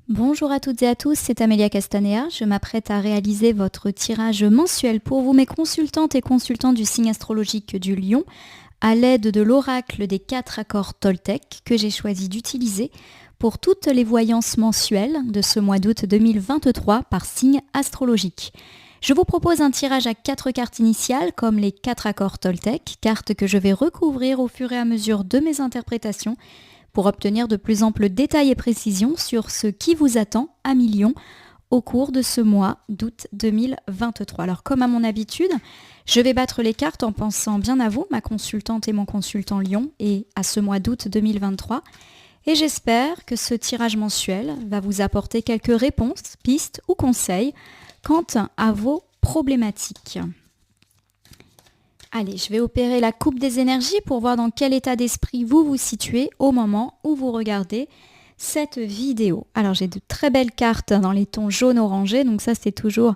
Bonjour à toutes et à tous, c'est Amélia Castanea. Je m'apprête à réaliser votre tirage mensuel pour vous, mes consultantes et consultants du signe astrologique du Lion, à l'aide de l'oracle des 4 accords Toltec que j'ai choisi d'utiliser pour toutes les voyances mensuelles de ce mois d'août 2023 par signe astrologique. Je vous propose un tirage à 4 cartes initiales comme les 4 accords Toltec, cartes que je vais recouvrir au fur et à mesure de mes interprétations pour obtenir de plus amples détails et précisions sur ce qui vous attend à Million au cours de ce mois d'août 2023. Alors comme à mon habitude, je vais battre les cartes en pensant bien à vous, ma consultante et mon consultant Lion, et à ce mois d'août 2023. Et j'espère que ce tirage mensuel va vous apporter quelques réponses, pistes ou conseils quant à vos problématiques. Allez, je vais opérer la coupe des énergies pour voir dans quel état d'esprit vous vous situez au moment où vous regardez cette vidéo. Alors j'ai de très belles cartes dans les tons jaune-orangé, donc ça c'est toujours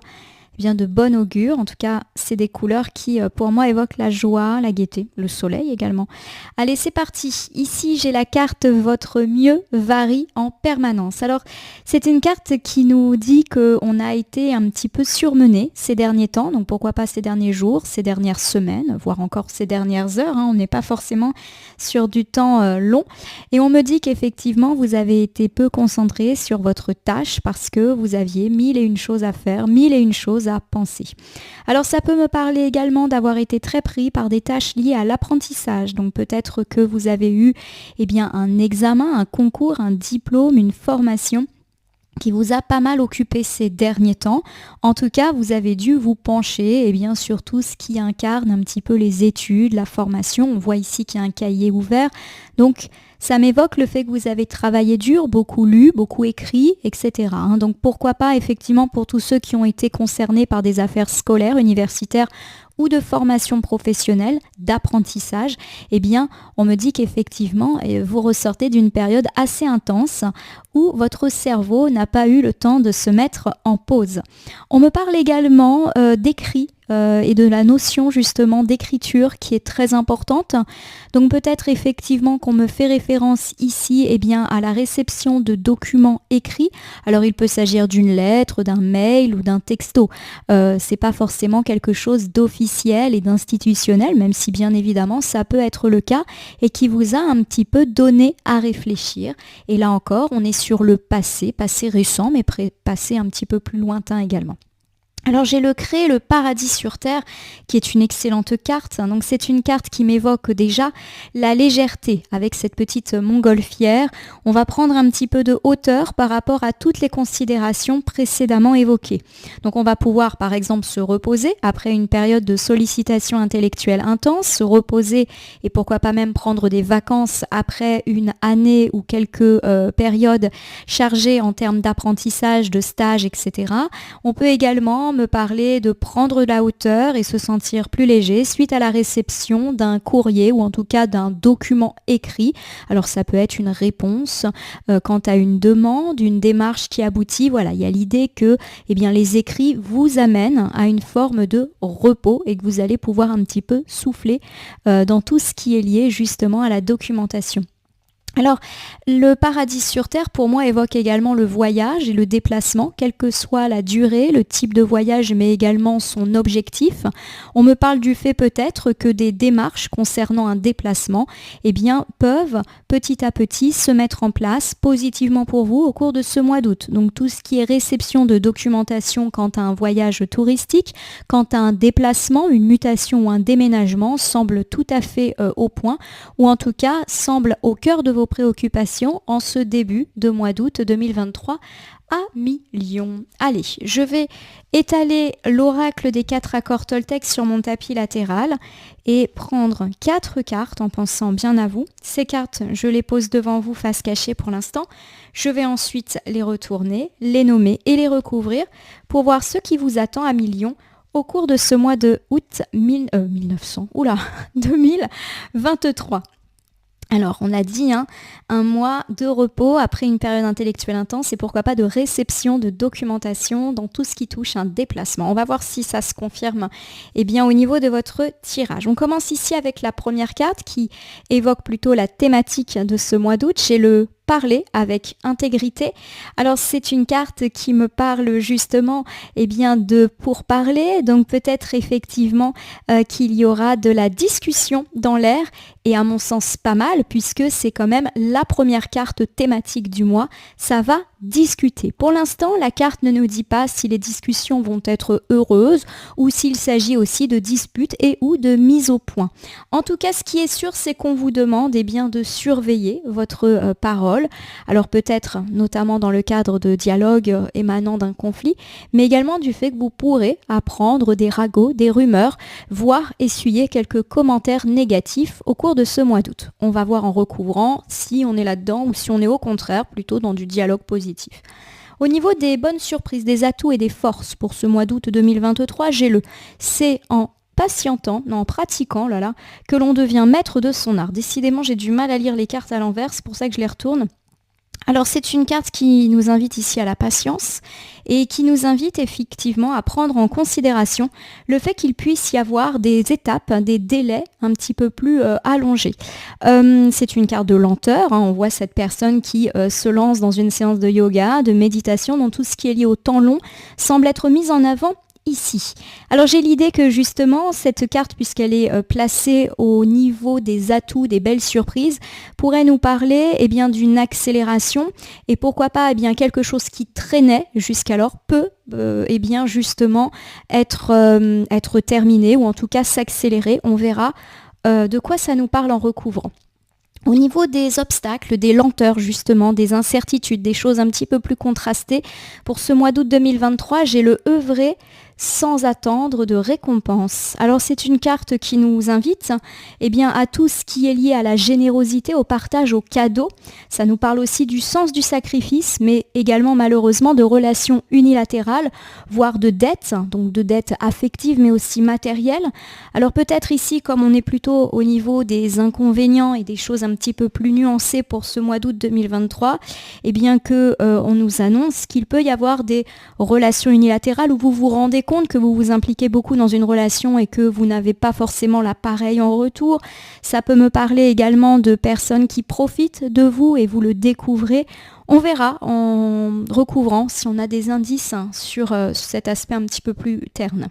bien de bon augure. En tout cas, c'est des couleurs qui pour moi évoquent la joie, la gaieté, le soleil également. Allez, c'est parti. Ici, j'ai la carte Votre mieux varie en permanence. Alors, c'est une carte qui nous dit qu'on a été un petit peu surmené ces derniers temps, donc pourquoi pas ces derniers jours, ces dernières semaines, voire encore ces dernières heures. On n'est pas forcément sur du temps long. Et on me dit qu'effectivement, vous avez été peu concentré sur votre tâche parce que vous aviez 1001 choses à faire, 1001 choses à penser. Alors ça peut me parler également d'avoir été très pris par des tâches liées à l'apprentissage. Donc peut-être que vous avez eu un examen, un concours, un diplôme, une formation qui vous a pas mal occupé ces derniers temps. En tout cas, vous avez dû vous pencher sur tout ce qui incarne un petit peu les études, la formation. On voit ici qu'il y a un cahier ouvert. Donc, ça m'évoque le fait que vous avez travaillé dur, beaucoup lu, beaucoup écrit, etc. Donc, pourquoi pas, effectivement, pour tous ceux qui ont été concernés par des affaires scolaires, universitaires ou de formation professionnelle, d'apprentissage, on me dit qu'effectivement, vous ressortez d'une période assez intense où votre cerveau n'a pas eu le temps de se mettre en pause. On me parle également d'écrit et de la notion justement d'écriture qui est très importante. Donc peut-être effectivement qu'on me fait référence ici à la réception de documents écrits. Alors il peut s'agir d'une lettre, d'un mail ou d'un texto. C'est pas forcément quelque chose d'officiel et d'institutionnel, même si bien évidemment ça peut être le cas et qui vous a un petit peu donné à réfléchir. Et là encore, on est sur le passé récent, mais passé un petit peu plus lointain également. Alors j'ai créé le paradis sur terre qui est une excellente carte. Donc c'est une carte qui m'évoque déjà la légèreté avec cette petite montgolfière. On va prendre un petit peu de hauteur par rapport à toutes les considérations précédemment évoquées. Donc on va pouvoir par exemple se reposer après une période de sollicitation intellectuelle intense, se reposer et pourquoi pas même prendre des vacances après une année ou quelques périodes chargées en termes d'apprentissage, de stage, etc. On peut également me parler de prendre de la hauteur et se sentir plus léger suite à la réception d'un courrier ou en tout cas d'un document écrit. Alors ça peut être une réponse quant à une demande, une démarche qui aboutit. Voilà, il y a l'idée que les écrits vous amènent à une forme de repos et que vous allez pouvoir un petit peu souffler dans tout ce qui est lié justement à la documentation. Alors, le paradis sur Terre, pour moi, évoque également le voyage et le déplacement, quelle que soit la durée, le type de voyage, mais également son objectif. On me parle du fait peut-être que des démarches concernant un déplacement, peuvent petit à petit se mettre en place positivement pour vous au cours de ce mois d'août. Donc, tout ce qui est réception de documentation quant à un voyage touristique, quant à un déplacement, une mutation ou un déménagement semble tout à fait au point, ou en tout cas semble au cœur de vos préoccupations en ce début de mois d'août 2023 à Million. Allez, je vais étaler l'oracle des 4 accords Toltec sur mon tapis latéral et prendre 4 cartes en pensant bien à vous. Ces cartes, je les pose devant vous face cachée pour l'instant. Je vais ensuite les retourner, les nommer et les recouvrir pour voir ce qui vous attend à Million au cours de ce mois de août 2023. Alors, on a dit un mois de repos après une période intellectuelle intense et pourquoi pas de réception de documentation dans tout ce qui touche un déplacement. On va voir si ça se confirme au niveau de votre tirage. On commence ici avec la première carte qui évoque plutôt la thématique de ce mois d'août. J'ai le parler avec intégrité. Alors c'est une carte qui me parle justement de pourparler, donc peut-être effectivement qu'il y aura de la discussion dans l'air et à mon sens pas mal puisque c'est quand même la première carte thématique du mois, ça va discuter. Pour l'instant, la carte ne nous dit pas si les discussions vont être heureuses ou s'il s'agit aussi de disputes et ou de mise au point. En tout cas, ce qui est sûr, c'est qu'on vous demande de surveiller votre parole. Alors peut-être notamment dans le cadre de dialogues émanant d'un conflit, mais également du fait que vous pourrez apprendre des ragots, des rumeurs, voire essuyer quelques commentaires négatifs au cours de ce mois d'août. On va voir en recouvrant si on est là-dedans ou si on est au contraire plutôt dans du dialogue positif. Au niveau des bonnes surprises, des atouts et des forces pour ce mois d'août 2023, c'est en pratiquant, que l'on devient maître de son art. Décidément, j'ai du mal à lire les cartes à l'envers, c'est pour ça que je les retourne. Alors c'est une carte qui nous invite ici à la patience et qui nous invite effectivement à prendre en considération le fait qu'il puisse y avoir des étapes, des délais un petit peu plus allongés. C'est une carte de lenteur, on voit cette personne qui se lance dans une séance de yoga, de méditation, dont tout ce qui est lié au temps long semble être mis en avant ici. Alors j'ai l'idée que justement cette carte, puisqu'elle est placée au niveau des atouts, des belles surprises, pourrait nous parler d'une accélération et pourquoi pas quelque chose qui traînait jusqu'alors peut justement être terminé ou en tout cas s'accélérer. On verra de quoi ça nous parle en recouvrant. Au niveau des obstacles, des lenteurs justement, des incertitudes, des choses un petit peu plus contrastées, pour ce mois d'août 2023, j'ai le œuvrer sans attendre de récompense. Alors c'est une carte qui nous invite à tout ce qui est lié à la générosité, au partage, au cadeau. Ça nous parle aussi du sens du sacrifice, mais également malheureusement de relations unilatérales, voire de dettes, donc de dettes affectives mais aussi matérielles. Alors peut-être ici, comme on est plutôt au niveau des inconvénients et des choses un petit peu plus nuancées pour ce mois d'août 2023, on nous annonce qu'il peut y avoir des relations unilatérales où vous vous rendez compte que vous vous impliquez beaucoup dans une relation et que vous n'avez pas forcément la pareille en retour. Ça peut me parler également de personnes qui profitent de vous et vous le découvrez. On verra en recouvrant si on a des indices sur cet aspect un petit peu plus terne.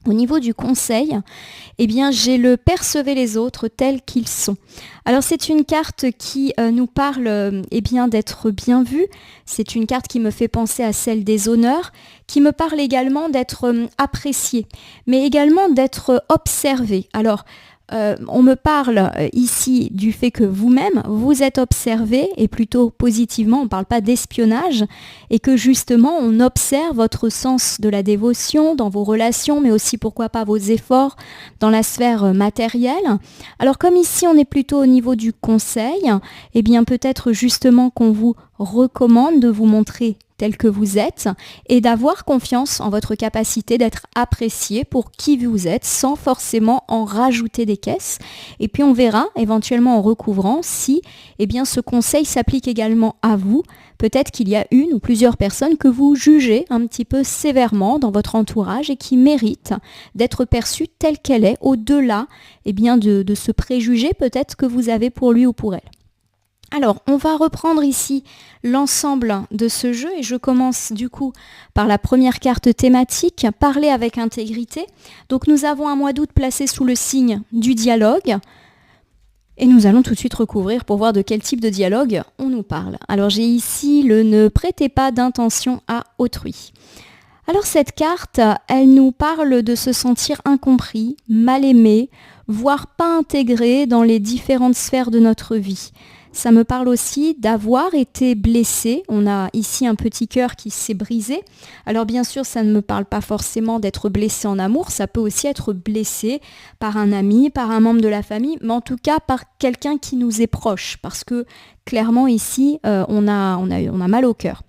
Au niveau du conseil, j'ai le percevoir les autres tels qu'ils sont. Alors c'est une carte qui nous parle d'être bien vu. C'est une carte qui me fait penser à celle des honneurs, qui me parle également d'être apprécié, mais également d'être observé. Alors on me parle ici du fait que vous-même, vous êtes observé, et plutôt positivement, on ne parle pas d'espionnage, et que justement on observe votre sens de la dévotion dans vos relations, mais aussi pourquoi pas vos efforts dans la sphère matérielle. Alors comme ici on est plutôt au niveau du conseil, peut-être justement qu'on vous recommande de vous montrer tel que vous êtes et d'avoir confiance en votre capacité d'être apprécié pour qui vous êtes sans forcément en rajouter des caisses. Et puis on verra éventuellement en recouvrant si ce conseil s'applique également à vous. Peut-être qu'il y a une ou plusieurs personnes que vous jugez un petit peu sévèrement dans votre entourage et qui méritent d'être perçues telle qu'elle est au-delà de ce préjugé peut-être que vous avez pour lui ou pour elle. Alors, on va reprendre ici l'ensemble de ce jeu et je commence du coup par la première carte thématique, parler avec intégrité. Donc nous avons un mois d'août placé sous le signe du dialogue et nous allons tout de suite recouvrir pour voir de quel type de dialogue on nous parle. Alors j'ai ici le ne prêtez pas d'intention à autrui. Alors cette carte, elle nous parle de se sentir incompris, mal aimé, voire pas intégré dans les différentes sphères de notre vie. Ça me parle aussi d'avoir été blessé. On a ici un petit cœur qui s'est brisé. Alors bien sûr, ça ne me parle pas forcément d'être blessé en amour. Ça peut aussi être blessé par un ami, par un membre de la famille, mais en tout cas par quelqu'un qui nous est proche. Parce que clairement ici, on a mal au cœur.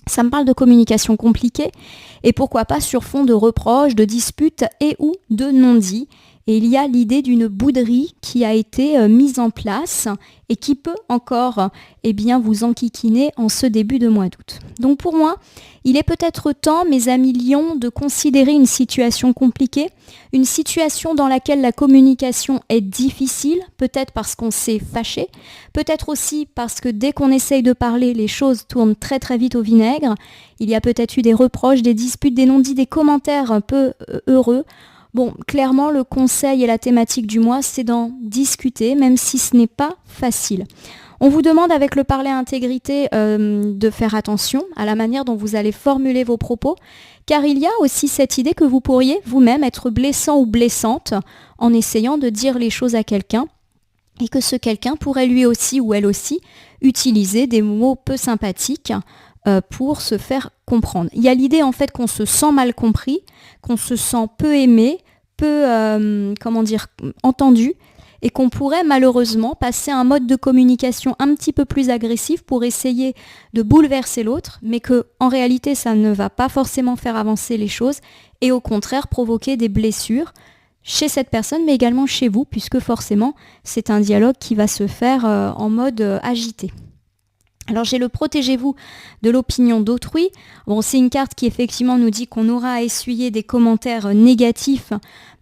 Ça me parle de communication compliquée et pourquoi pas sur fond de reproches, de disputes et ou de non-dits. et il y a l'idée d'une bouderie qui a été mise en place et qui peut encore vous enquiquiner en ce début de mois d'août. Donc pour moi, il est peut-être temps, mes amis lions, de considérer une situation compliquée, une situation dans laquelle la communication est difficile, peut-être parce qu'on s'est fâché, peut-être aussi parce que dès qu'on essaye de parler, les choses tournent très très vite au vinaigre. Il y a peut-être eu des reproches, des disputes, des non-dits, des commentaires un peu heureux. Bon, clairement, le conseil et la thématique du mois, c'est d'en discuter, même si ce n'est pas facile. On vous demande avec le parler à intégrité de faire attention à la manière dont vous allez formuler vos propos, car il y a aussi cette idée que vous pourriez vous-même être blessant ou blessante en essayant de dire les choses à quelqu'un, et que ce quelqu'un pourrait lui aussi ou elle aussi utiliser des mots peu sympathiques pour se faire comprendre. Il y a l'idée en fait qu'on se sent mal compris, qu'on se sent peu aimé, peu entendu, et qu'on pourrait malheureusement passer à un mode de communication un petit peu plus agressif pour essayer de bouleverser l'autre, mais que en réalité ça ne va pas forcément faire avancer les choses et au contraire provoquer des blessures chez cette personne, mais également chez vous, puisque forcément c'est un dialogue qui va se faire en mode agité. Alors j'ai le protégez-vous de l'opinion d'autrui. Bon, c'est une carte qui effectivement nous dit qu'on aura à essuyer des commentaires négatifs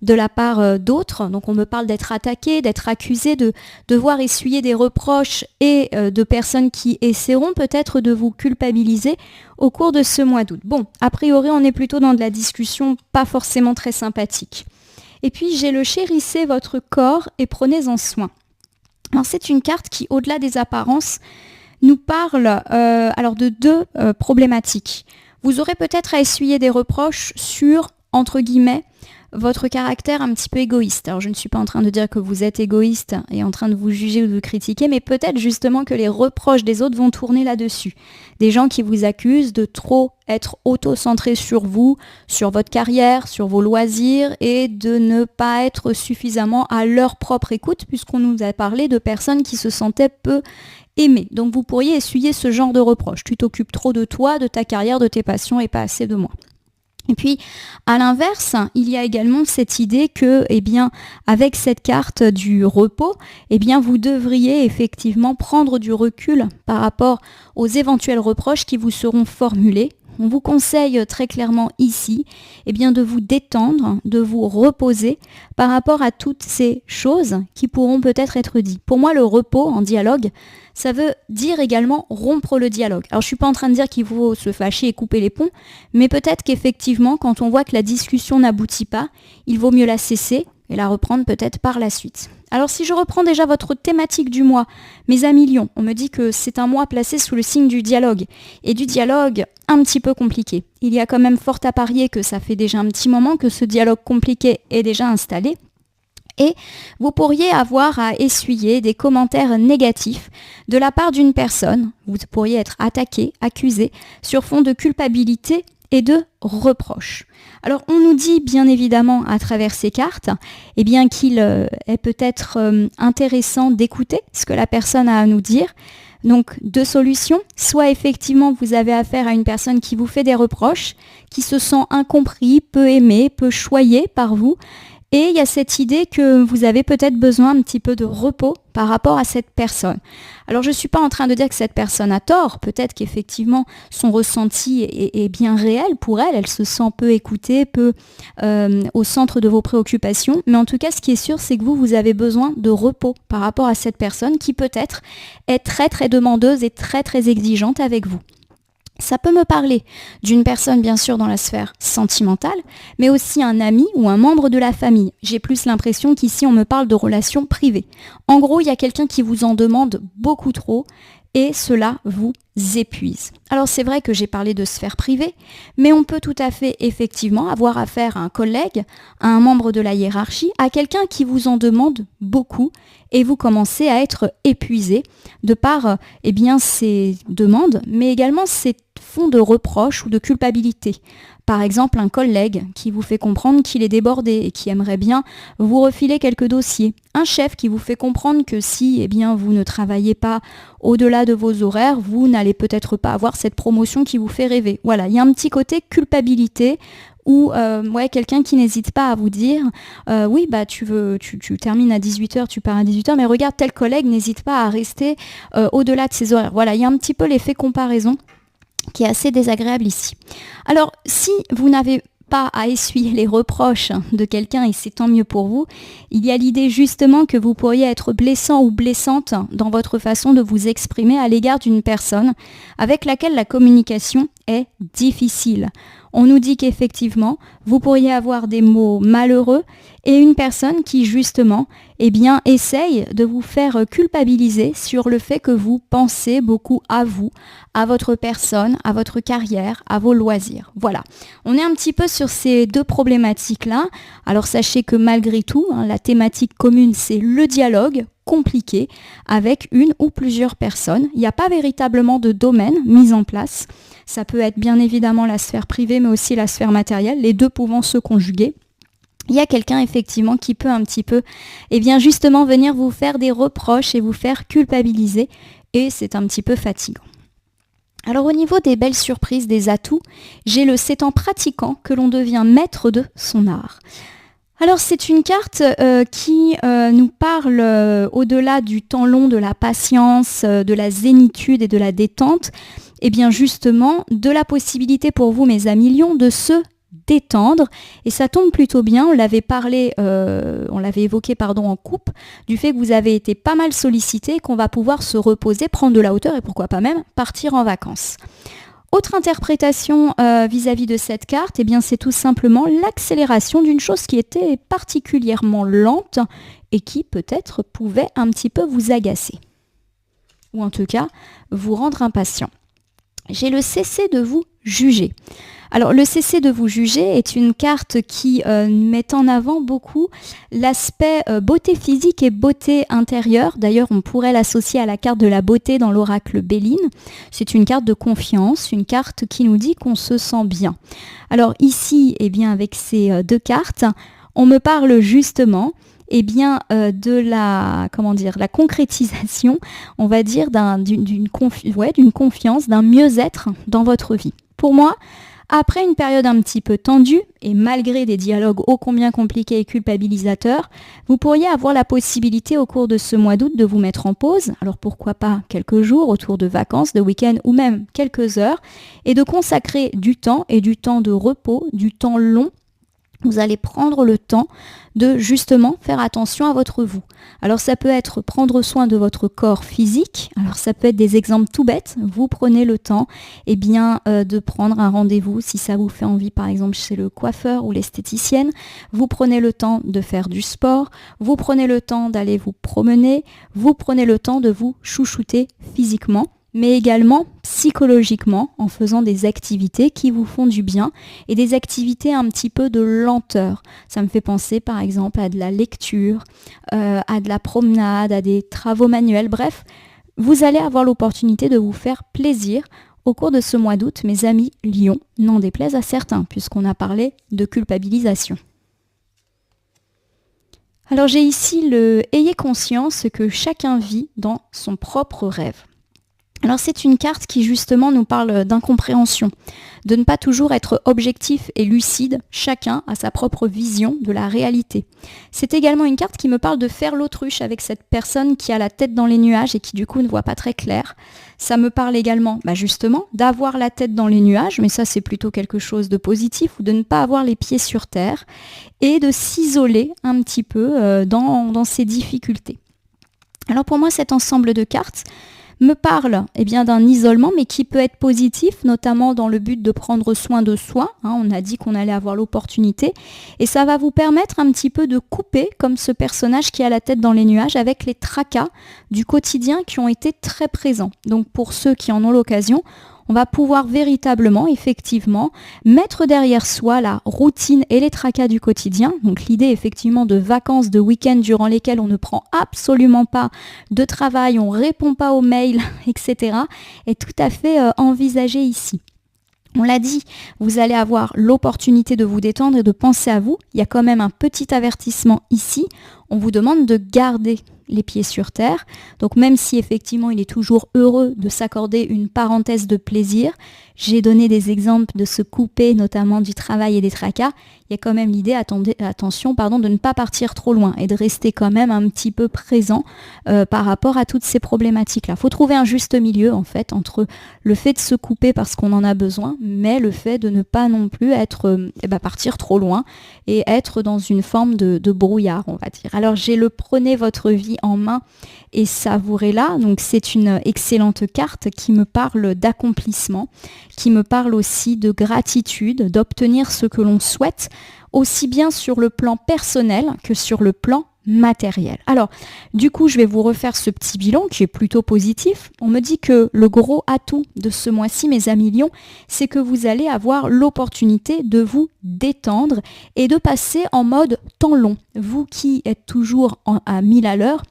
de la part d'autres. Donc on me parle d'être attaqué, d'être accusé, de devoir essuyer des reproches et de personnes qui essaieront peut-être de vous culpabiliser au cours de ce mois d'août. Bon, a priori on est plutôt dans de la discussion pas forcément très sympathique. Et puis j'ai le chérissez votre corps et prenez-en soin. Alors c'est une carte qui, au-delà des apparences, nous parle de deux problématiques. Vous aurez peut-être à essuyer des reproches sur, entre guillemets, votre caractère un petit peu égoïste. Alors je ne suis pas en train de dire que vous êtes égoïste et en train de vous juger ou de vous critiquer, mais peut-être justement que les reproches des autres vont tourner là-dessus. Des gens qui vous accusent de trop être auto-centrés sur vous, sur votre carrière, sur vos loisirs et de ne pas être suffisamment à leur propre écoute, puisqu'on nous a parlé de personnes qui se sentaient peu aimées. Donc vous pourriez essuyer ce genre de reproches. Tu t'occupes trop de toi, de ta carrière, de tes passions et pas assez de moi. Et puis, à l'inverse, il y a également cette idée que, avec cette carte du repos, vous devriez effectivement prendre du recul par rapport aux éventuels reproches qui vous seront formulés. On vous conseille très clairement ici de vous détendre, de vous reposer par rapport à toutes ces choses qui pourront peut-être être dites. Pour moi, le repos en dialogue, ça veut dire également rompre le dialogue. Alors je ne suis pas en train de dire qu'il faut se fâcher et couper les ponts, mais peut-être qu'effectivement, quand on voit que la discussion n'aboutit pas, il vaut mieux la cesser et la reprendre peut-être par la suite. Alors si je reprends déjà votre thématique du mois, mes amis lions, on me dit que c'est un mois placé sous le signe du dialogue, et du dialogue un petit peu compliqué. Il y a quand même fort à parier que ça fait déjà un petit moment que ce dialogue compliqué est déjà installé, et vous pourriez avoir à essuyer des commentaires négatifs de la part d'une personne. Vous pourriez être attaqué, accusé, sur fond de culpabilité et de reproches. Alors on nous dit bien évidemment à travers ces cartes qu'il est peut-être intéressant d'écouter ce que la personne a à nous dire. Donc deux solutions, soit effectivement vous avez affaire à une personne qui vous fait des reproches, qui se sent incompris, peu aimé, peu choyé par vous. Et il y a cette idée que vous avez peut-être besoin un petit peu de repos par rapport à cette personne. Alors je ne suis pas en train de dire que cette personne a tort, peut-être qu'effectivement son ressenti est bien réel pour elle, elle se sent peu écoutée, peu au centre de vos préoccupations, mais en tout cas ce qui est sûr c'est que vous avez besoin de repos par rapport à cette personne qui peut-être est très très demandeuse et très très exigeante avec vous. Ça peut me parler d'une personne bien sûr dans la sphère sentimentale, mais aussi un ami ou un membre de la famille. J'ai plus l'impression qu'ici on me parle de relations privées. En gros, il y a quelqu'un qui vous en demande beaucoup trop et cela vous épuise. Alors c'est vrai que j'ai parlé de sphère privée, mais on peut tout à fait effectivement avoir affaire à un collègue, à un membre de la hiérarchie, à quelqu'un qui vous en demande beaucoup et vous commencez à être épuisé de par ces demandes, mais également ces fonds de reproches ou de culpabilité. Par exemple, un collègue qui vous fait comprendre qu'il est débordé et qui aimerait bien vous refiler quelques dossiers. Un chef qui vous fait comprendre que si vous ne travaillez pas au-delà de vos horaires, vous n'allez peut-être pas avoir cette promotion qui vous fait rêver. Voilà, il y a un petit côté culpabilité ou quelqu'un qui n'hésite pas à vous dire oui, bah tu termines à 18h, tu pars à 18h, mais regarde, tel collègue n'hésite pas à rester au-delà de ses horaires. Voilà, il y a un petit peu l'effet comparaison qui est assez désagréable ici. Alors, si vous n'avez pas à essuyer les reproches de quelqu'un, et c'est tant mieux pour vous, il y a l'idée justement que vous pourriez être blessant ou blessante dans votre façon de vous exprimer à l'égard d'une personne avec laquelle la communication est difficile. On nous dit qu'effectivement, vous pourriez avoir des mots malheureux et une personne qui justement essaye de vous faire culpabiliser sur le fait que vous pensez beaucoup à vous, à votre personne, à votre carrière, à vos loisirs. Voilà, on est un petit peu sur ces deux problématiques-là. Alors sachez que malgré tout, la thématique commune, c'est le dialogue compliqué avec une ou plusieurs personnes. Il n'y a pas véritablement de domaine mis en place. Ça peut être bien évidemment la sphère privée, mais aussi la sphère matérielle, les deux pouvant se conjuguer. Il y a quelqu'un effectivement qui peut un petit peu, justement venir vous faire des reproches et vous faire culpabiliser, et c'est un petit peu fatigant. Alors au niveau des belles surprises, des atouts, j'ai le c'est en pratiquant que l'on devient maître de son art. Alors c'est une carte qui nous parle au-delà du temps long, de la patience, de la zénitude et de la détente, justement de la possibilité pour vous, mes amis lions, de se détendre. Et ça tombe plutôt bien, on l'avait évoqué en coupe, du fait que vous avez été pas mal sollicité, qu'on va pouvoir se reposer, prendre de la hauteur et pourquoi pas même partir en vacances. Autre interprétation vis-à-vis de cette carte, c'est tout simplement l'accélération d'une chose qui était particulièrement lente et qui peut-être pouvait un petit peu vous agacer. Ou en tout cas, vous rendre impatient. J'ai le cesser de vous juger. Alors le cesser de vous juger est une carte qui met en avant beaucoup l'aspect beauté physique et beauté intérieure. D'ailleurs, on pourrait l'associer à la carte de la beauté dans l'oracle Béline. C'est une carte de confiance, une carte qui nous dit qu'on se sent bien. Alors ici, avec ces deux cartes, on me parle justement de la concrétisation, on va dire, d'une confiance, d'un mieux-être dans votre vie. Pour moi, après une période un petit peu tendue, et malgré des dialogues ô combien compliqués et culpabilisateurs, vous pourriez avoir la possibilité au cours de ce mois d'août de vous mettre en pause, alors pourquoi pas quelques jours autour de vacances, de week-end ou même quelques heures, et de consacrer du temps et du temps de repos, du temps long. Vous allez prendre le temps de justement faire attention à votre vous. Alors ça peut être prendre soin de votre corps physique, alors ça peut être des exemples tout bêtes, vous prenez le temps de prendre un rendez-vous si ça vous fait envie, par exemple chez le coiffeur ou l'esthéticienne, vous prenez le temps de faire du sport, vous prenez le temps d'aller vous promener, vous prenez le temps de vous chouchouter physiquement, mais également psychologiquement en faisant des activités qui vous font du bien et des activités un petit peu de lenteur. Ça me fait penser par exemple à de la lecture, à de la promenade, à des travaux manuels. Bref, vous allez avoir l'opportunité de vous faire plaisir au cours de ce mois d'août, mes amis lions, n'en déplaise à certains, puisqu'on a parlé de culpabilisation. Alors j'ai ici le « Ayez conscience que chacun vit dans son propre rêve ». Alors c'est une carte qui justement nous parle d'incompréhension, de ne pas toujours être objectif et lucide, chacun a sa propre vision de la réalité. C'est également une carte qui me parle de faire l'autruche avec cette personne qui a la tête dans les nuages et qui du coup ne voit pas très clair. Ça me parle également justement d'avoir la tête dans les nuages, mais ça c'est plutôt quelque chose de positif, ou de ne pas avoir les pieds sur terre et de s'isoler un petit peu dans ses difficultés. Alors pour moi cet ensemble de cartes me parle d'un isolement, mais qui peut être positif, notamment dans le but de prendre soin de soi. On a dit qu'on allait avoir l'opportunité. Et ça va vous permettre un petit peu de couper, comme ce personnage qui a la tête dans les nuages, avec les tracas du quotidien qui ont été très présents. Donc pour ceux qui en ont l'occasion, on va pouvoir véritablement, effectivement, mettre derrière soi la routine et les tracas du quotidien. Donc l'idée, effectivement, de vacances, de week-ends durant lesquels on ne prend absolument pas de travail, on ne répond pas aux mails, etc., est tout à fait envisagée ici. On l'a dit, vous allez avoir l'opportunité de vous détendre et de penser à vous. Il y a quand même un petit avertissement ici. on vous demande de garder les pieds sur terre. Donc même si effectivement il est toujours heureux de s'accorder une parenthèse de plaisir, j'ai donné des exemples de se couper notamment du travail et des tracas, il y a quand même l'idée, attention, de ne pas partir trop loin et de rester quand même un petit peu présent par rapport à toutes ces problématiques-là. Il faut trouver un juste milieu en fait entre le fait de se couper parce qu'on en a besoin, mais le fait de ne pas non plus partir trop loin et être dans une forme de brouillard, on va dire. Alors j'ai le prenez votre vie en main et savourez-la. Donc c'est une excellente carte qui me parle d'accomplissement, qui me parle aussi de gratitude, d'obtenir ce que l'on souhaite, aussi bien sur le plan personnel que sur le plan matériel. Alors, du coup, je vais vous refaire ce petit bilan qui est plutôt positif. On me dit que le gros atout de ce mois-ci, mes amis lions, c'est que vous allez avoir l'opportunité de vous détendre et de passer en mode temps long. Vous qui êtes toujours à 1000 à l'heure,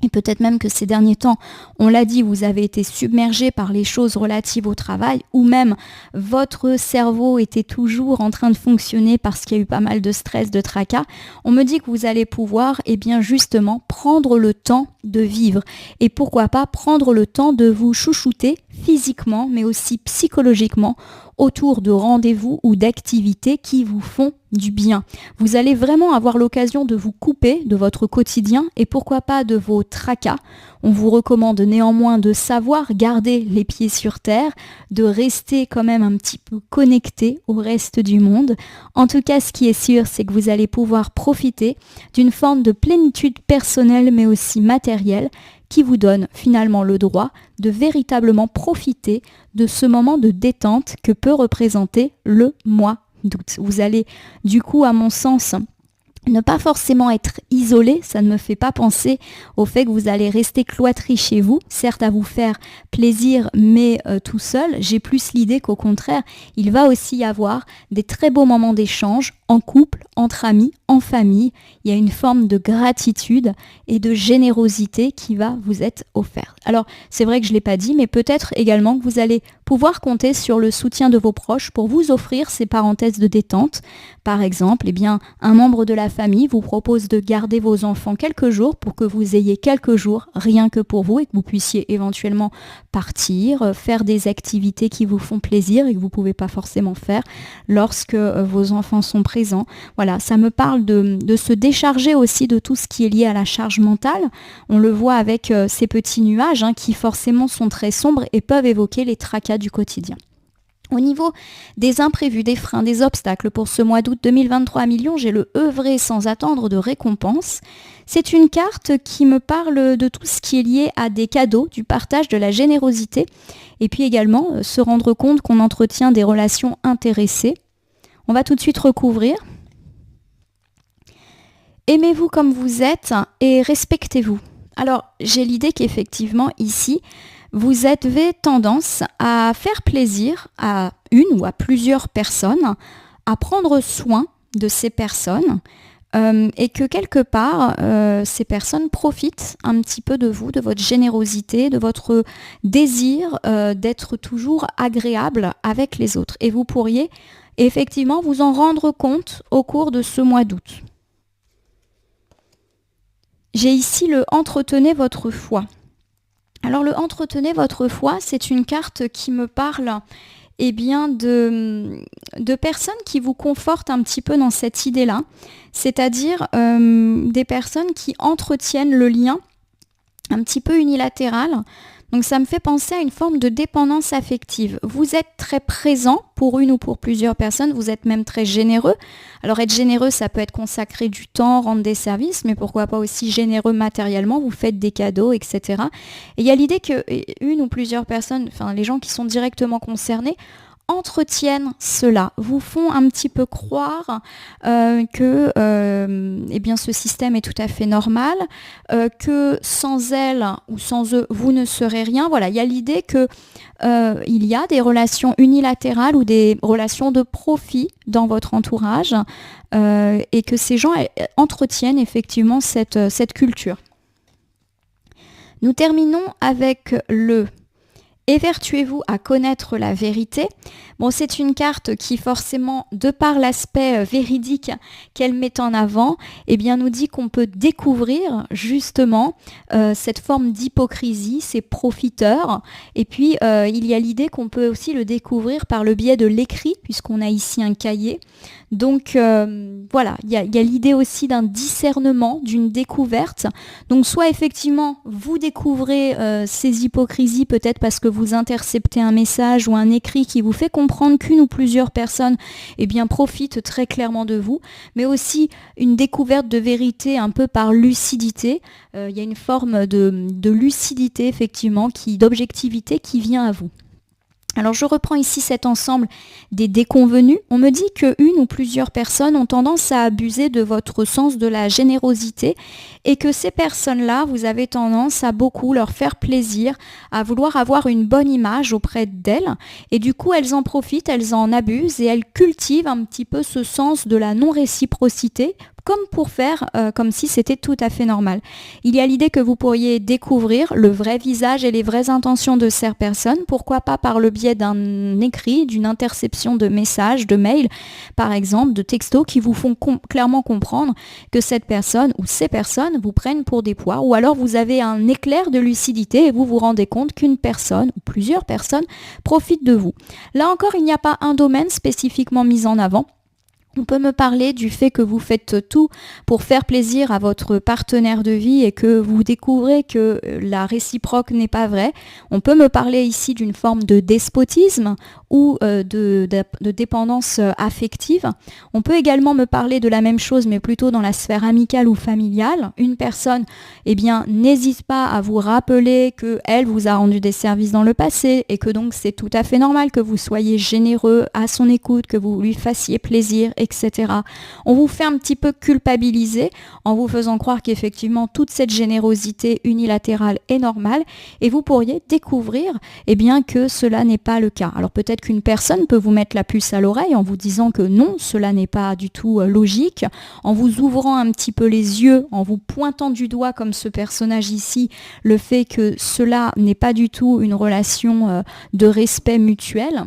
et peut-être même que ces derniers temps, on l'a dit, vous avez été submergé par les choses relatives au travail ou même votre cerveau était toujours en train de fonctionner parce qu'il y a eu pas mal de stress, de tracas. On me dit que vous allez pouvoir, justement, prendre le temps de vivre. Et pourquoi pas prendre le temps de vous chouchouter physiquement, mais aussi psychologiquement autour de rendez-vous ou d'activités qui vous font du bien. Vous allez vraiment avoir l'occasion de vous couper de votre quotidien et pourquoi pas de vos tracas. On vous recommande néanmoins de savoir garder les pieds sur terre, de rester quand même un petit peu connecté au reste du monde. En tout cas, ce qui est sûr, c'est que vous allez pouvoir profiter d'une forme de plénitude personnelle mais aussi matérielle qui vous donne finalement le droit de véritablement profiter de ce moment de détente que peut représenter le mois d'août. Vous allez du coup, à mon sens, ne pas forcément être isolé, ça ne me fait pas penser au fait que vous allez rester cloîtré chez vous, certes à vous faire plaisir, mais tout seul. J'ai plus l'idée qu'au contraire, il va aussi y avoir des très beaux moments d'échange en couple, entre amis, en famille. Il y a une forme de gratitude et de générosité qui va vous être offerte. Alors, c'est vrai que je ne l'ai pas dit, mais peut-être également que vous allez pouvoir compter sur le soutien de vos proches pour vous offrir ces parenthèses de détente. Par exemple, un membre de la famille vous propose de garder vos enfants quelques jours pour que vous ayez quelques jours rien que pour vous et que vous puissiez éventuellement partir, faire des activités qui vous font plaisir et que vous ne pouvez pas forcément faire lorsque vos enfants sont présents. Voilà, ça me parle de se décharger aussi de tout ce qui est lié à la charge mentale. On le voit avec ces petits nuages qui forcément sont très sombres et peuvent évoquer les tracas du quotidien. Au niveau des imprévus, des freins, des obstacles pour ce mois d'août 2023 à Millions, j'ai le œuvrer sans attendre de récompense. C'est une carte qui me parle de tout ce qui est lié à des cadeaux, du partage, de la générosité et puis également se rendre compte qu'on entretient des relations intéressées. On va tout de suite recouvrir. Aimez-vous comme vous êtes et respectez-vous. Alors, j'ai l'idée qu'effectivement, ici, vous avez tendance à faire plaisir à une ou à plusieurs personnes, à prendre soin de ces personnes et que quelque part, ces personnes profitent un petit peu de vous, de votre générosité, de votre désir d'être toujours agréable avec les autres. Et vous pourriez effectivement vous en rendre compte au cours de ce mois d'août. J'ai ici le entretenez votre foi. Alors le entretenez votre foi, c'est une carte qui me parle de personnes qui vous confortent un petit peu dans cette idée-là, c'est-à-dire des personnes qui entretiennent le lien un petit peu unilatéral. Donc ça me fait penser à une forme de dépendance affective. Vous êtes très présent pour une ou pour plusieurs personnes, vous êtes même très généreux. Alors être généreux, ça peut être consacrer du temps, rendre des services, mais pourquoi pas aussi généreux matériellement, vous faites des cadeaux, etc. Et il y a l'idée que une ou plusieurs personnes, enfin les gens qui sont directement concernés, entretiennent cela, vous font un petit peu croire que ce système est tout à fait normal, que sans elles ou sans eux, vous ne serez rien. Voilà, il y a l'idée que il y a des relations unilatérales ou des relations de profit dans votre entourage et que ces gens entretiennent effectivement cette culture. Nous terminons avec le Évertuez-vous à connaître la vérité. Bon, c'est une carte qui forcément, de par l'aspect véridique qu'elle met en avant, eh bien, nous dit qu'on peut découvrir justement cette forme d'hypocrisie, ces profiteurs. Et puis, il y a l'idée qu'on peut aussi le découvrir par le biais de l'écrit, puisqu'on a ici un cahier. Donc voilà, il y a l'idée aussi d'un discernement, d'une découverte. Donc soit effectivement vous découvrez ces hypocrisies peut-être parce que vous interceptez un message ou un écrit qui vous fait comprendre qu'une ou plusieurs personnes profitent très clairement de vous, mais aussi une découverte de vérité un peu par lucidité. Il y a une forme de lucidité effectivement, d'objectivité qui vient à vous. Alors je reprends ici cet ensemble des déconvenus. On me dit qu'une ou plusieurs personnes ont tendance à abuser de votre sens de la générosité et que ces personnes-là, vous avez tendance à beaucoup leur faire plaisir, à vouloir avoir une bonne image auprès d'elles. Et du coup, elles en profitent, elles en abusent et elles cultivent un petit peu ce sens de la non-réciprocité comme pour faire comme si c'était tout à fait normal. Il y a l'idée que vous pourriez découvrir le vrai visage et les vraies intentions de ces personnes, pourquoi pas par le biais d'un écrit, d'une interception de messages, de mails, par exemple, de textos qui vous font clairement comprendre que cette personne ou ces personnes vous prennent pour des poids, ou alors vous avez un éclair de lucidité et vous vous rendez compte qu'une personne ou plusieurs personnes profitent de vous. Là encore, il n'y a pas un domaine spécifiquement mis en avant. On peut me parler du fait que vous faites tout pour faire plaisir à votre partenaire de vie et que vous découvrez que la réciproque n'est pas vraie. On peut me parler ici d'une forme de despotisme ou de dépendance affective. On peut également me parler de la même chose, mais plutôt dans la sphère amicale ou familiale. Une personne, n'hésite pas à vous rappeler qu'elle vous a rendu des services dans le passé et que donc c'est tout à fait normal que vous soyez généreux à son écoute, que vous lui fassiez plaisir, etc. On vous fait un petit peu culpabiliser en vous faisant croire qu'effectivement toute cette générosité unilatérale est normale et vous pourriez découvrir que cela n'est pas le cas. Alors peut-être qu'une personne peut vous mettre la puce à l'oreille en vous disant que non, cela n'est pas du tout logique, en vous ouvrant un petit peu les yeux, en vous pointant du doigt comme ce personnage ici, le fait que cela n'est pas du tout une relation de respect mutuel.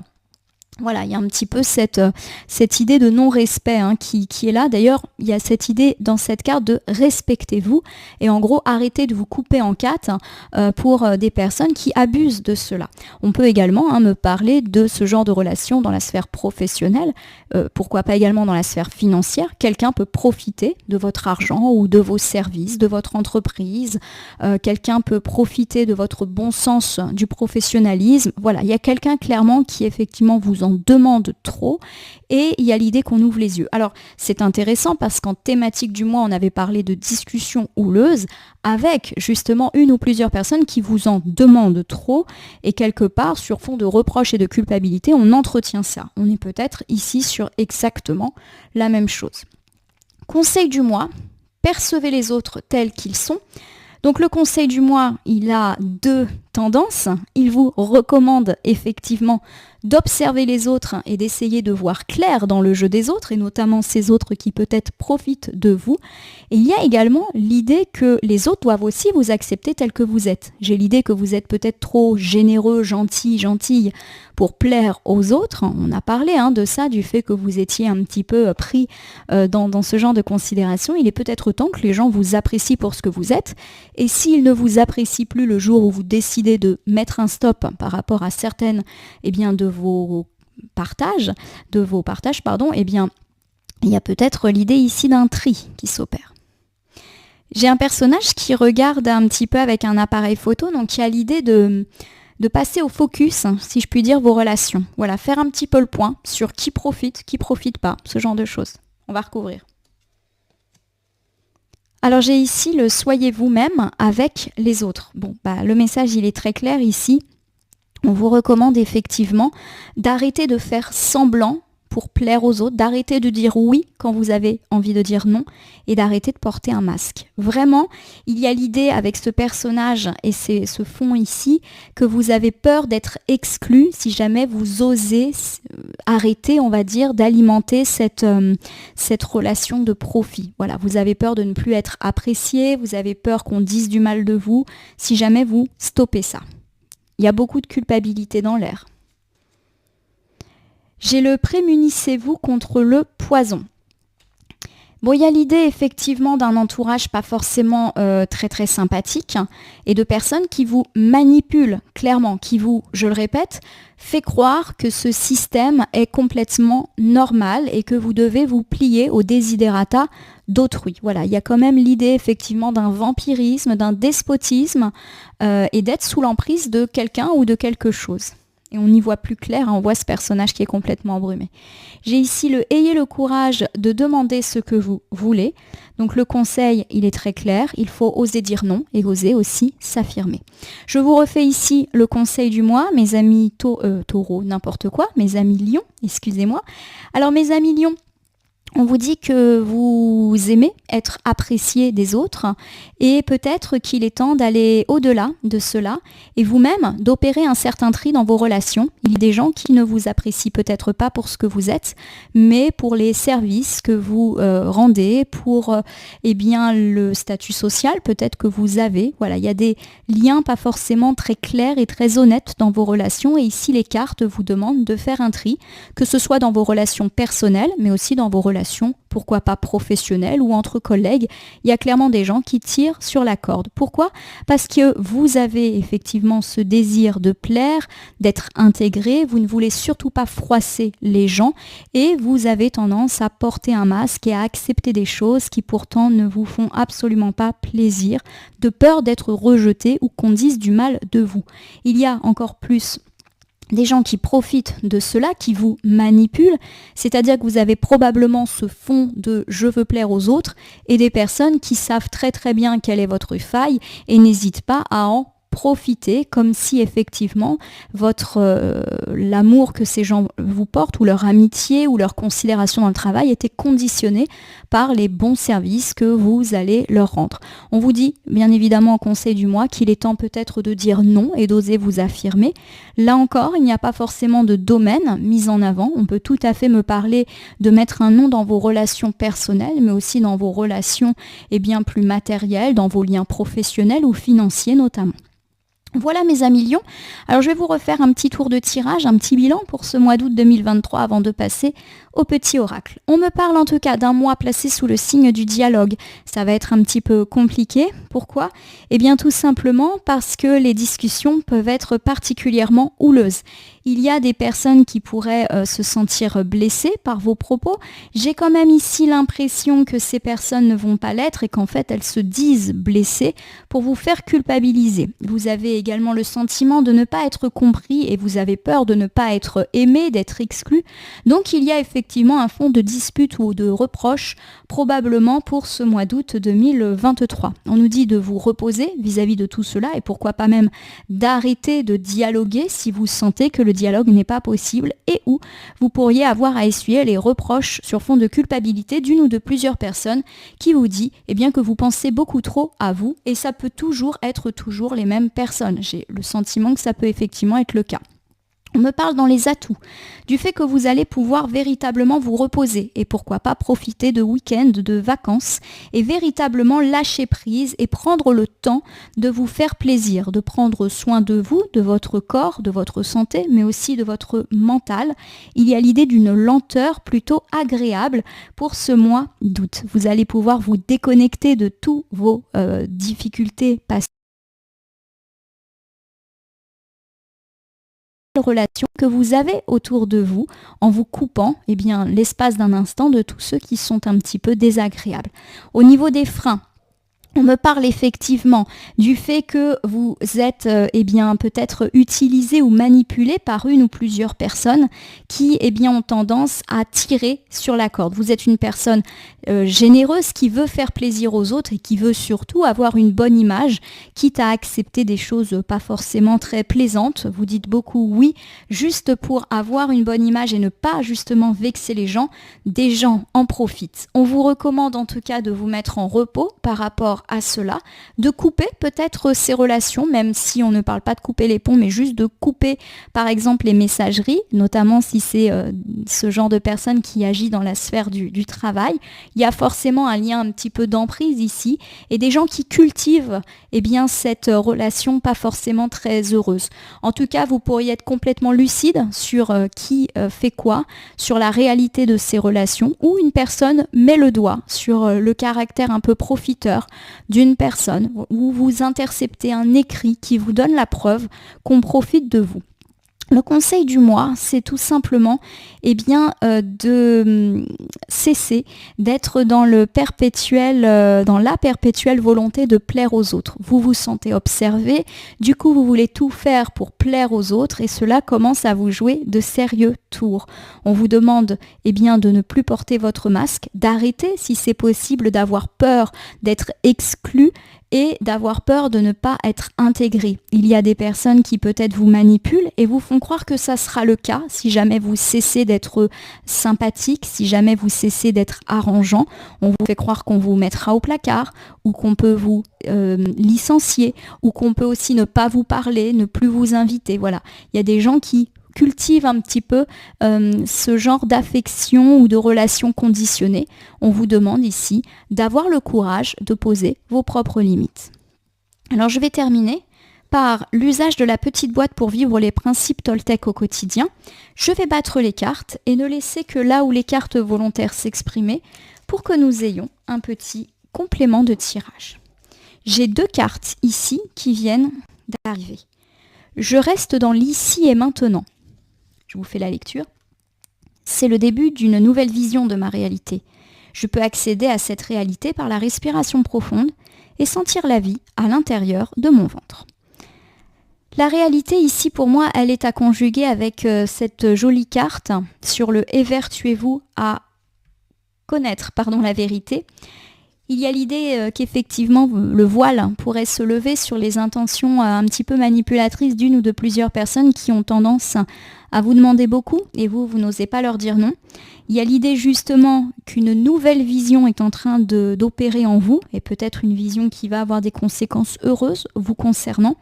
Voilà, il y a un petit peu cette idée de non-respect qui est là. D'ailleurs, il y a cette idée dans cette carte de respectez-vous et en gros, arrêtez de vous couper en quatre pour des personnes qui abusent de cela. On peut également me parler de ce genre de relation dans la sphère professionnelle, pourquoi pas également dans la sphère financière. Quelqu'un peut profiter de votre argent ou de vos services, de votre entreprise. Quelqu'un peut profiter de votre bon sens du professionnalisme. Voilà, il y a quelqu'un clairement qui effectivement vous en demande trop et il y a l'idée qu'on ouvre les yeux. Alors c'est intéressant parce qu'en thématique du mois on avait parlé de discussion houleuse avec justement une ou plusieurs personnes qui vous en demandent trop et quelque part sur fond de reproches et de culpabilité on entretient ça. On est peut-être ici sur exactement la même chose. Conseil du mois, percevez les autres tels qu'ils sont. Donc le conseil du mois, il a deux tendances. Il vous recommande effectivement d'observer les autres et d'essayer de voir clair dans le jeu des autres, et notamment ces autres qui peut-être profitent de vous. Et il y a également l'idée que les autres doivent aussi vous accepter tel que vous êtes. J'ai l'idée que vous êtes peut-être trop généreux, gentille pour plaire aux autres. On a parlé de ça, du fait que vous étiez un petit peu pris dans ce genre de considération. Il est peut-être temps que les gens vous apprécient pour ce que vous êtes. Et s'ils ne vous apprécient plus le jour où vous décidez de mettre un stop par rapport à certaines de vos partages, il y a peut-être l'idée ici d'un tri qui s'opère. J'ai un personnage qui regarde un petit peu avec un appareil photo, donc qui a l'idée de passer au focus, si je puis dire, vos relations. Voilà, faire un petit peu le point sur qui profite pas, ce genre de choses. On va recouvrir. Alors j'ai ici le soyez vous-même avec les autres. Bon, le message il est très clair ici. On vous recommande effectivement d'arrêter de faire semblant pour plaire aux autres, d'arrêter de dire oui quand vous avez envie de dire non et d'arrêter de porter un masque. Vraiment, il y a l'idée avec ce personnage et ce fond ici que vous avez peur d'être exclu si jamais vous osez arrêter, on va dire, d'alimenter cette relation de profit. Voilà, vous avez peur de ne plus être apprécié, vous avez peur qu'on dise du mal de vous si jamais vous stoppez ça. Il y a beaucoup de culpabilité dans l'air. J'ai le prémunissez-vous contre le poison. Bon, il y a l'idée effectivement d'un entourage pas forcément très très sympathique et de personnes qui vous manipulent clairement, qui vous, je le répète, fait croire que ce système est complètement normal et que vous devez vous plier aux desiderata d'autrui. Voilà, il y a quand même l'idée effectivement d'un vampirisme, d'un despotisme et d'être sous l'emprise de quelqu'un ou de quelque chose. Et on y voit plus clair, on voit ce personnage qui est complètement embrumé. J'ai ici le « ayez le courage de demander ce que vous voulez ». Donc le conseil, il est très clair, il faut oser dire non et oser aussi s'affirmer. Je vous refais ici le conseil du mois, mes amis taureaux, n'importe quoi, mes amis lions, excusez-moi. Alors mes amis lions, on vous dit que vous aimez être apprécié des autres et peut-être qu'il est temps d'aller au-delà de cela et vous-même d'opérer un certain tri dans vos relations. Il y a des gens qui ne vous apprécient peut-être pas pour ce que vous êtes, mais pour les services que vous rendez, pour le statut social peut-être que vous avez. Voilà, il y a des liens pas forcément très clairs et très honnêtes dans vos relations et ici les cartes vous demandent de faire un tri, que ce soit dans vos relations personnelles, mais aussi dans vos relations, pourquoi pas professionnelles ou entre collègues. Il y a clairement des gens qui tirent sur la corde. Pourquoi ? Parce que vous avez effectivement ce désir de plaire, d'être intégré, vous ne voulez surtout pas froisser les gens et vous avez tendance à porter un masque et à accepter des choses qui pourtant ne vous font absolument pas plaisir, de peur d'être rejeté ou qu'on dise du mal de vous. Il y a encore plus des gens qui profitent de cela, qui vous manipulent, c'est-à-dire que vous avez probablement ce fond de « je veux plaire aux autres » et des personnes qui savent très très bien quelle est votre faille et n'hésitent pas à en profiter comme si effectivement l'amour que ces gens vous portent ou leur amitié ou leur considération dans le travail était conditionné par les bons services que vous allez leur rendre. On vous dit bien évidemment au conseil du mois qu'il est temps peut-être de dire non et d'oser vous affirmer. Là encore, il n'y a pas forcément de domaine mis en avant. On peut tout à fait me parler de mettre un nom dans vos relations personnelles, mais aussi dans vos relations plus matérielles, dans vos liens professionnels ou financiers notamment. Voilà mes amis lions, alors je vais vous refaire un petit tour de tirage, un petit bilan pour ce mois d'août 2023 avant de passer au petit oracle. On me parle en tout cas d'un mois placé sous le signe du dialogue. Ça va être un petit peu compliqué. Pourquoi ? Eh bien tout simplement parce que les discussions peuvent être particulièrement houleuses. Il y a des personnes qui pourraient se sentir blessées par vos propos. J'ai quand même ici l'impression que ces personnes ne vont pas l'être et qu'en fait elles se disent blessées pour vous faire culpabiliser. Vous avez également le sentiment de ne pas être compris et vous avez peur de ne pas être aimé, d'être exclu. Donc il y a effectivement un fond de dispute ou de reproche probablement pour ce mois d'août 2023. On nous dit de vous reposer vis-à-vis de tout cela et pourquoi pas même d'arrêter de dialoguer si vous sentez que le dialogue n'est pas possible et où vous pourriez avoir à essuyer les reproches sur fond de culpabilité d'une ou de plusieurs personnes qui vous dit que vous pensez beaucoup trop à vous et ça peut être toujours les mêmes personnes. J'ai le sentiment que ça peut effectivement être le cas. On me parle dans les atouts, du fait que vous allez pouvoir véritablement vous reposer et pourquoi pas profiter de week-ends, de vacances et véritablement lâcher prise et prendre le temps de vous faire plaisir, de prendre soin de vous, de votre corps, de votre santé, mais aussi de votre mental. Il y a l'idée d'une lenteur plutôt agréable pour ce mois d'août. Vous allez pouvoir vous déconnecter de tous vos difficultés passées. Relation que vous avez autour de vous en vous coupant l'espace d'un instant de tous ceux qui sont un petit peu désagréables. Au niveau des freins, on me parle effectivement du fait que vous êtes peut-être utilisé ou manipulé par une ou plusieurs personnes qui ont tendance à tirer sur la corde. Vous êtes une personne généreuse qui veut faire plaisir aux autres et qui veut surtout avoir une bonne image, quitte à accepter des choses pas forcément très plaisantes. Vous dites beaucoup oui, juste pour avoir une bonne image et ne pas justement vexer les gens. Des gens en profitent. On vous recommande en tout cas de vous mettre en repos par rapport rapport à cela, de couper peut-être ces relations, même si on ne parle pas de couper les ponts, mais juste de couper par exemple les messageries, notamment si c'est ce genre de personne qui agit dans la sphère du travail. Il y a forcément un lien un petit peu d'emprise ici, et des gens qui cultivent cette relation pas forcément très heureuse. En tout cas, vous pourriez être complètement lucide sur qui fait quoi, sur la réalité de ces relations, où une personne met le doigt sur le caractère un peu profiteur d'une personne, où vous interceptez un écrit qui vous donne la preuve qu'on profite de vous. Le conseil du mois, c'est tout simplement de cesser d'être dans la perpétuelle volonté de plaire aux autres. Vous vous sentez observé, du coup vous voulez tout faire pour plaire aux autres et cela commence à vous jouer de sérieux tours. On vous demande de ne plus porter votre masque, d'arrêter si c'est possible d'avoir peur d'être exclu et d'avoir peur de ne pas être intégré. Il y a des personnes qui peut-être vous manipulent et vous font croire que ça sera le cas si jamais vous cessez d'être sympathique, si jamais vous cessez d'être arrangeant. On vous fait croire qu'on vous mettra au placard ou qu'on peut vous licencier ou qu'on peut aussi ne pas vous parler, ne plus vous inviter. Voilà, il y a des gens qui cultive un petit peu ce genre d'affection ou de relation conditionnée. On vous demande ici d'avoir le courage de poser vos propres limites. Alors je vais terminer par l'usage de la petite boîte pour vivre les principes Toltec au quotidien. Je vais battre les cartes et ne laisser que là où les cartes volontaires s'exprimer pour que nous ayons un petit complément de tirage. J'ai 2 cartes ici qui viennent d'arriver. Je reste dans l'ici et maintenant. Je vous fais la lecture. C'est le début d'une nouvelle vision de ma réalité. Je peux accéder à cette réalité par la respiration profonde et sentir la vie à l'intérieur de mon ventre. La réalité ici pour moi, elle est à conjuguer avec cette jolie carte sur le « évertuez-vous à connaître la vérité ». Il y a l'idée qu'effectivement le voile pourrait se lever sur les intentions un petit peu manipulatrices d'une ou de plusieurs personnes qui ont tendance à vous demander beaucoup et vous n'osez pas leur dire non. Il y a l'idée justement qu'une nouvelle vision est en train d'opérer en vous et peut-être une vision qui va avoir des conséquences heureuses vous concernant.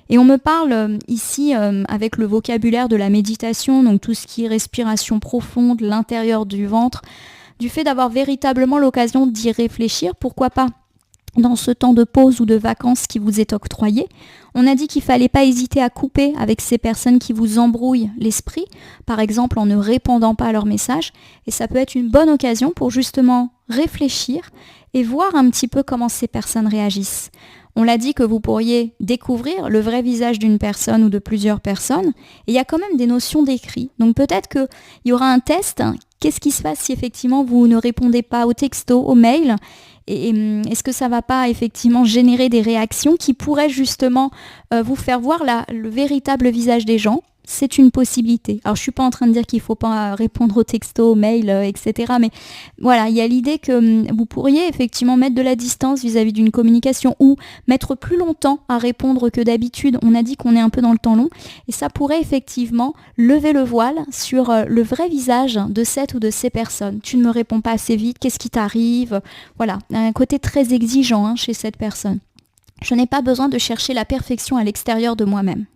Et on me parle ici avec le vocabulaire de la méditation, donc tout ce qui est respiration profonde, l'intérieur du ventre, du fait d'avoir véritablement l'occasion d'y réfléchir, pourquoi pas dans ce temps de pause ou de vacances qui vous est octroyé. On a dit qu'il ne fallait pas hésiter à couper avec ces personnes qui vous embrouillent l'esprit, par exemple en ne répondant pas à leurs messages, et ça peut être une bonne occasion pour justement réfléchir et voir un petit peu comment ces personnes réagissent. On l'a dit que vous pourriez découvrir le vrai visage d'une personne ou de plusieurs personnes, et il y a quand même des notions d'écrit. Donc peut-être qu'il y aura un test. Qu'est-ce qui se passe si effectivement vous ne répondez pas aux textos, aux mails ? Et est-ce que ça ne va pas effectivement générer des réactions qui pourraient justement vous faire voir le véritable visage des gens ? C'est une possibilité. Alors je ne suis pas en train de dire qu'il ne faut pas répondre aux textos, aux mails, etc. Mais voilà, il y a l'idée que vous pourriez effectivement mettre de la distance vis-à-vis d'une communication ou mettre plus longtemps à répondre que d'habitude. On a dit qu'on est un peu dans le temps long. Et ça pourrait effectivement lever le voile sur le vrai visage de cette ou de ces personnes. Tu ne me réponds pas assez vite, qu'est-ce qui t'arrive ? Voilà, un côté très exigeant chez cette personne. Je n'ai pas besoin de chercher la perfection à l'extérieur de moi-même.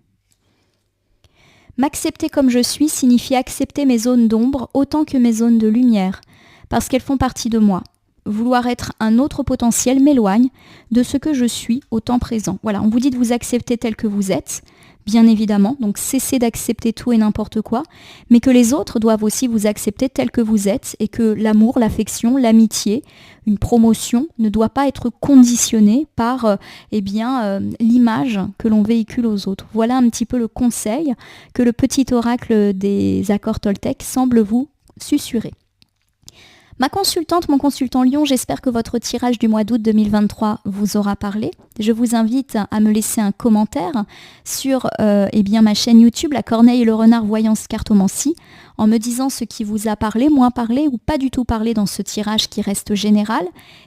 M'accepter comme je suis signifie accepter mes zones d'ombre autant que mes zones de lumière, parce qu'elles font partie de moi. Vouloir être un autre potentiel m'éloigne de ce que je suis au temps présent. Voilà, on vous dit de vous accepter tel que vous êtes, bien évidemment, donc cessez d'accepter tout et n'importe quoi, mais que les autres doivent aussi vous accepter tel que vous êtes et que l'amour, l'affection, l'amitié, une promotion ne doit pas être conditionnée par l'image que l'on véhicule aux autres. Voilà un petit peu le conseil que le petit oracle des accords Toltec semble vous susurrer. Ma consultante, mon consultant Lion, j'espère que votre tirage du mois d'août 2023 vous aura parlé. Je vous invite à me laisser un commentaire sur ma chaîne YouTube, La Corneille et le Renard Voyance Cartomancie, en me disant ce qui vous a parlé, moins parlé ou pas du tout parlé dans ce tirage qui reste général.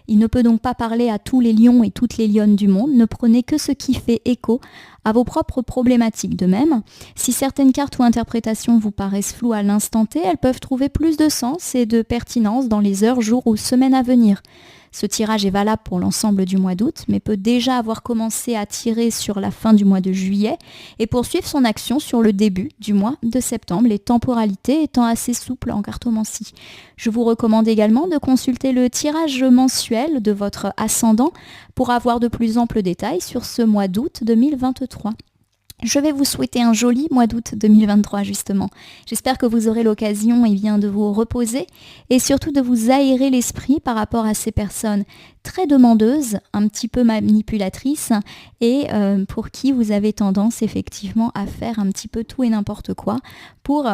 Il ne peut donc pas parler à tous les lions et toutes les lionnes du monde. Ne prenez que ce qui fait écho à vos propres problématiques. De même, si certaines cartes ou interprétations vous paraissent floues à l'instant T, elles peuvent trouver plus de sens et de pertinence dans les heures, jours ou semaines à venir. Ce tirage est valable pour l'ensemble du mois d'août, mais peut déjà avoir commencé à tirer sur la fin du mois de juillet et poursuivre son action sur le début du mois de septembre, les temporalités étant assez souples en cartomancie. Je vous recommande également de consulter le tirage mensuel de votre ascendant pour avoir de plus amples détails sur ce mois d'août 2023. Je vais vous souhaiter un joli mois d'août 2023 justement. J'espère que vous aurez l'occasion de vous reposer et surtout de vous aérer l'esprit par rapport à ces personnes très demandeuses, un petit peu manipulatrices et pour qui vous avez tendance effectivement à faire un petit peu tout et n'importe quoi pour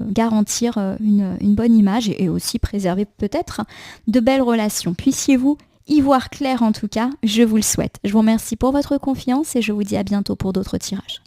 garantir une bonne image et aussi préserver peut-être de belles relations. Puissiez-vous y voir clair en tout cas, je vous le souhaite. Je vous remercie pour votre confiance et je vous dis à bientôt pour d'autres tirages.